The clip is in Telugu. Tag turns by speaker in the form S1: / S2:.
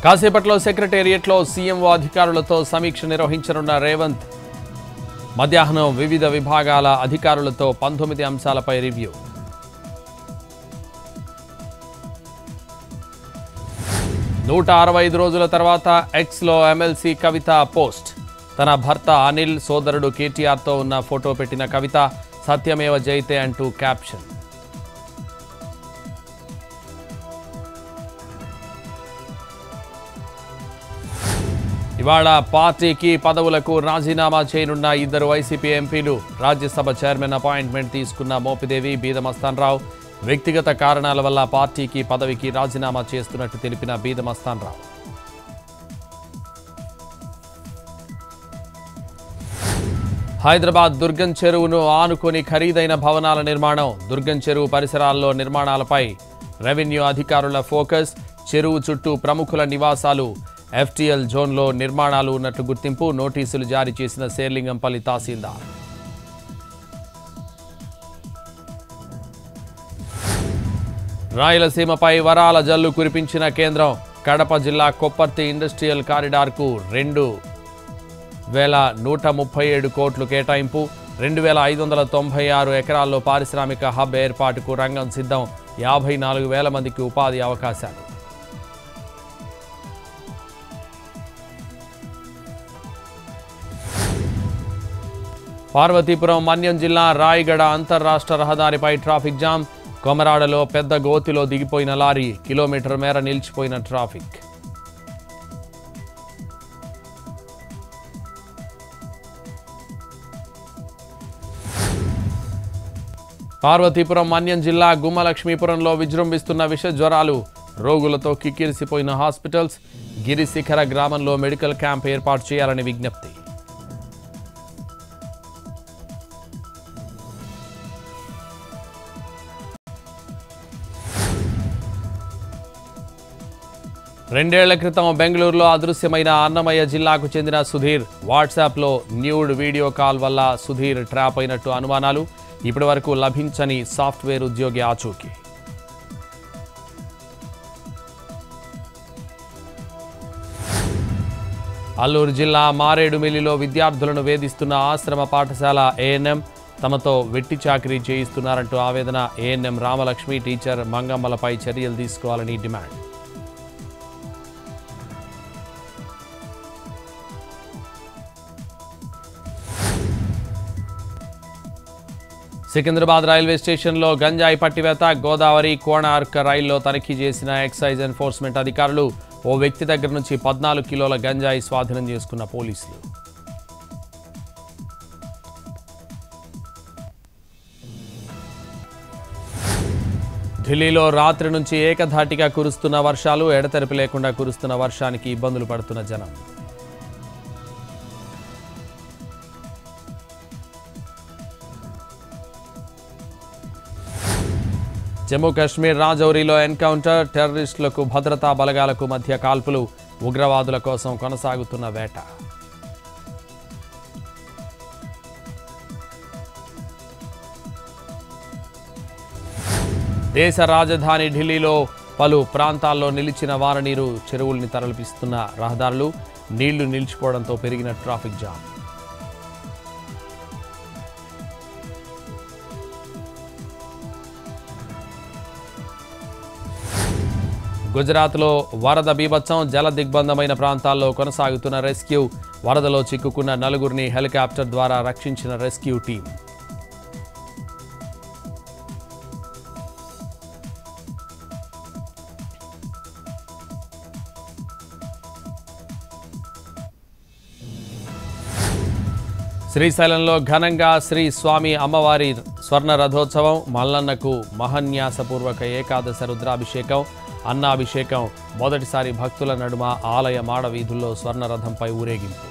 S1: కాసేపట్లో సెక్రటేరియట్లో సీఎంఓ అధికారులతో సమీక్ష నిర్వహించనున్న రేవంత్. మధ్యాహ్నం వివిధ విభాగాల అధికారులతో 19 అంశాలపై రివ్యూ. నూట 65 రోజుల తర్వాత ఎక్స్లో ఎమ్మెల్సీ కవిత పోస్ట్. తన భర్త అనిల్, సోదరుడు కేటీఆర్తో ఉన్న ఫోటో పెట్టిన కవిత సత్యమేవ జయతే అంటూ క్యాప్షన్. ఇవాళ పార్టీకి పదవులకు రాజీనామా చేయనున్న ఇద్దరు వైసీపీ ఎంపీలు. రాజ్యసభ చైర్మన్ అపాయింట్మెంట్ తీసుకున్న మోపిదేవి, బీదమస్తాన్రావు వ్యక్తిగత కారణాల వల్ల పార్టీకి పదవికి రాజీనామా చేస్తున్నట్టు తెలిపిన బీదమస్తాన్రావు. హైదరాబాద్ దుర్గం చెరువును ఆనుకొని ఖరీదైన భవనాల నిర్మాణం. దుర్గం చెరువు పరిసరాల్లో నిర్మాణాలపై రెవెన్యూ అధికారుల ఫోకస్. చెరువు చుట్టూ ప్రముఖుల నివాసాలు, ఎఫ్టీఎల్ జోన్లో నిర్మాణాలు ఉన్నట్లు గుర్తింపు. నోటీసులు జారీ చేసిన శేర్లింగంపల్లి తహసీల్దార్. రాయలసీమపై వరాల జల్లు కురిపించిన కేంద్రం. కడప జిల్లా కొప్పర్తి ఇండస్ట్రియల్ కారిడార్కు 2,137 కోట్లు కేటాయింపు. 2,596 ఎకరాల్లో పారిశ్రామిక హబ్ ఏర్పాటుకు రంగం సిద్ధం. 54,000 మందికి ఉపాధి అవకాశాలు. పార్వతీపురం మన్యం జిల్లా రాయగడ అంతర్రాష్ట్ర రహదారిపై ట్రాఫిక్ జామ్. కొమరాడలో పెద్ద గోతిలో దిగిపోయిన లారీ. కిలోమీటర్ మేర నిలిచిపోయిన ట్రాఫిక్. పార్వతీపురం మన్యం జిల్లా గుమ్మలక్ష్మీపురంలో విజృంభిస్తున్న విష జ్వరాలు. రోగులతో కిక్కిరిసిపోయిన హాస్పిటల్స్. గిరిశిఖర గ్రామంలో మెడికల్ క్యాంప్ ఏర్పాటు చేయాలని విజ్ఞప్తి. రెండేళ్ల క్రితం బెంగళూరులో అదృశ్యమైన అన్నమయ్య జిల్లాకు చెందిన సుధీర్. వాట్సాప్లో న్యూడ్ వీడియో కాల్ వల్ల సుధీర్ ట్రాప్ అయినట్టు అనుమానాలు. ఇప్పటి వరకు లభించని సాఫ్ట్వేర్ ఉద్యోగి ఆచూకీ. అల్లూరు జిల్లా మారేడుమిల్లిలో విద్యార్థులను వేధిస్తున్న ఆశ్రమ పాఠశాల ఏఎన్ఎం. తమతో వెట్టి చాకరీ చేయిస్తున్నారంటూ ఆవేదన. ఏఎన్ఎం రామలక్ష్మి, టీచర్ మంగమ్మలపై చర్యలు తీసుకోవాలని డిమాండ్. సికింద్రాబాద్ రైల్వే స్టేషన్లో గంజాయి పట్టివేత. గోదావరి కోణార్క్ రైల్లో తనిఖీ చేసిన ఎక్సైజ్ ఎన్ఫోర్స్మెంట్ అధికారులు. ఓ వ్యక్తి దగ్గర నుంచి 14 కిలోల గంజాయి స్వాధీనం చేసుకున్న పోలీసులు. ఢిల్లీలో రాత్రి నుంచి ఏకధాటిగా కురుస్తున్న వర్షాలు. ఎడతెరిపి లేకుండా కురుస్తున్న వర్షానికి ఇబ్బందులు పడుతున్న జనం. జమ్మూ కాశ్మీర్ రాజౌరిలో ఎన్కౌంటర్. టెర్రరిస్టులకు భద్రతా బలగాలకు మధ్య కాల్పులు. ఉగ్రవాదుల కోసం కొనసాగుతున్న వేట. దేశ రాజధాని ఢిల్లీలో పలు ప్రాంతాల్లో నిలిచిన వారనీరు చెరువుల్ని తరలిపిస్తున్న రహదారులు. నీళ్లు నిలిచిపోవడంతో పెరిగిన ట్రాఫిక్ జామ్. గుజరాత్లో వరద బీభత్సం. జల దిగ్బంధమైన ప్రాంతాల్లో కొనసాగుతున్న రెస్క్యూ. వరదలో చిక్కుకున్న 4గురిని హెలికాప్టర్ ద్వారా రక్షించిన రెస్క్యూ టీం. శ్రీశైలంలో ఘనంగా శ్రీ స్వామి అమ్మవారి స్వర్ణ రథోత్సవం. మల్లన్నకు మహన్యాసపూర్వక ఏకాదశ రుద్రాభిషేకం, అన్నాభిషేకం. మొదటిసారి భక్తుల నడుమ ఆలయ మాడ వీధుల్లో స్వర్ణరథంపై ఊరేగింపు.